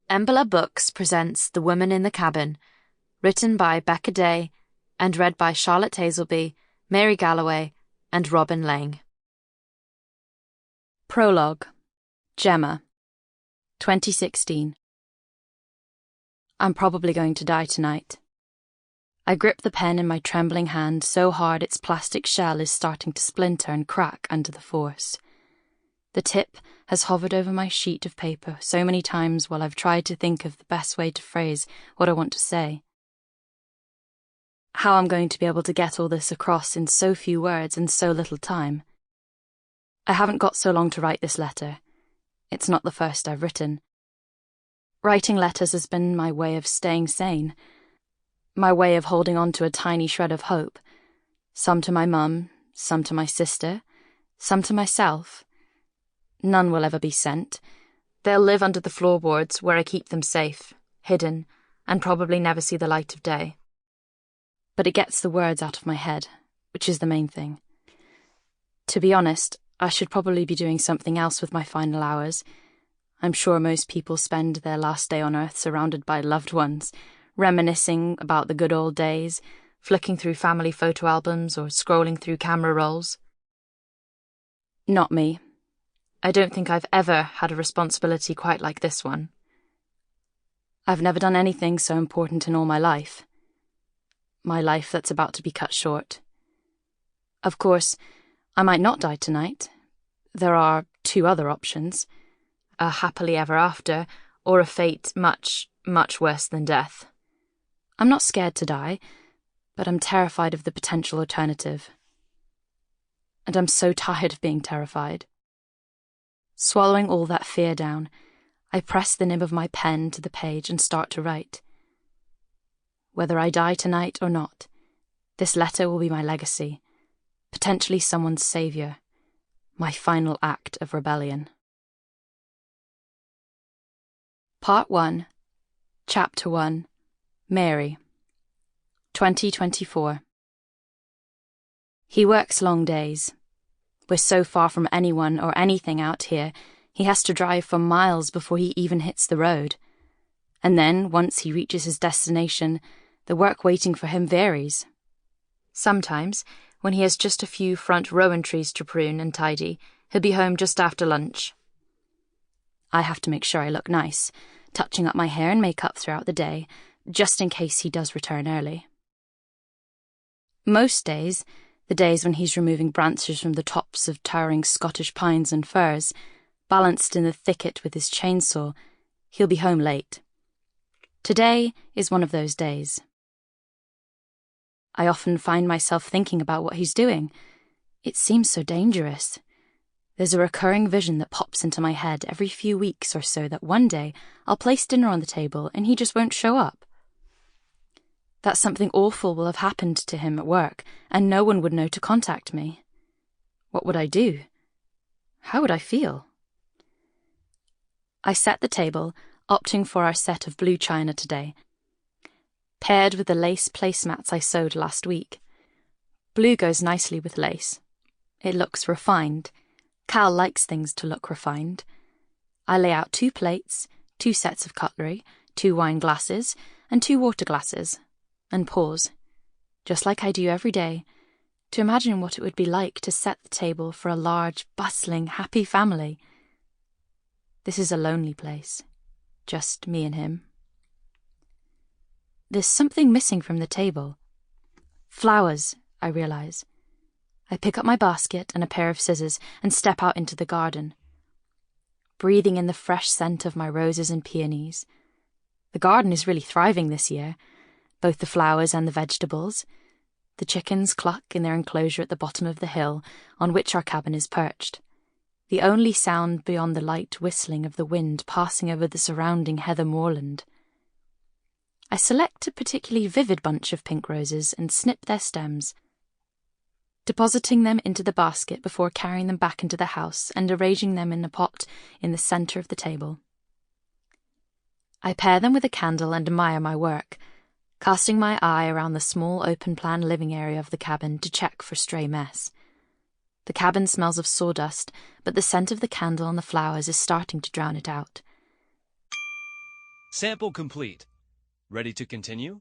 Embla Books presents The Woman in the Cabin, written by Becca Day and read by Charlotte Hazelby, Mary Galloway, and Robin Lang. Prologue. Gemma. 2016. I'm probably going to die tonight. I grip the pen in my trembling hand so hard its plastic shell is starting to splinter and crack under the force. The tip has hovered over my sheet of paper so many times while I've tried to think of the best way to phrase what I want to say. How I'm going to be able to get all this across in so few words and so little time. I haven't got so long to write this letter. It's not the first I've written. Writing letters has been my way of staying sane, my way of holding on to a tiny shred of hope, some to my mum, some to my sister, some to myself. None will ever be sent. They'll live under the floorboards where I keep them safe, hidden, and probably never see the light of day. But it gets the words out of my head, which is the main thing. To be honest, I should probably be doing something else with my final hours. I'm sure most people spend their last day on Earth surrounded by loved ones, reminiscing about the good old days, flicking through family photo albums or scrolling through camera rolls. Not me. I don't think I've ever had a responsibility quite like this one. I've never done anything so important in all my life. My life that's about to be cut short. Of course, I might not die tonight. There are two other options: a happily ever after, or a fate much, much worse than death. I'm not scared to die, but I'm terrified of the potential alternative. And I'm so tired of being terrified. Swallowing all that fear down, I press the nib of my pen to the page and start to write. Whether I die tonight or not, this letter will be my legacy, potentially someone's saviour, my final act of rebellion. Part 1, Chapter 1, Mary, 2024. He works long days. We're so far from anyone or anything out here, he has to drive for miles before he even hits the road. And then, once he reaches his destination, the work waiting for him varies. Sometimes, when he has just a few front rowan trees to prune and tidy, he'll be home just after lunch. I have to make sure I look nice, touching up my hair and makeup throughout the day, just in case he does return early. Most days, the days when he's removing branches from the tops of towering Scottish pines and firs, balanced in the thicket with his chainsaw, he'll be home late. Today is one of those days. I often find myself thinking about what he's doing. It seems so dangerous. There's a recurring vision that pops into my head every few weeks or so that one day I'll place dinner on the table and he just won't show up. That something awful will have happened to him at work and no one would know to contact me. What would I do? How would I feel? I set the table, opting for our set of blue china today, paired with the lace placemats I sewed last week. Blue goes nicely with lace. It looks refined. Cal likes things to look refined. I lay out 2 plates, 2 sets of cutlery, 2 wine glasses, and 2 water glasses, and pause, just like I do every day, to imagine what it would be like to set the table for a large, bustling, happy family. This is a lonely place, just me and him. There's something missing from the table. Flowers, I realise. I pick up my basket and a pair of scissors and step out into the garden, breathing in the fresh scent of my roses and peonies. The garden is really thriving this year, both the flowers and the vegetables. The chickens cluck in their enclosure at the bottom of the hill on which our cabin is perched, the only sound beyond the light whistling of the wind passing over the surrounding heather moorland. I select a particularly vivid bunch of pink roses and snip their stems, depositing them into the basket before carrying them back into the house and arranging them in a pot in the centre of the table. I pair them with a candle and admire my work, casting my eye around the small open-plan living area of the cabin to check for stray mess. The cabin smells of sawdust, but the scent of the candle and the flowers is starting to drown it out. Sample complete. Ready to continue?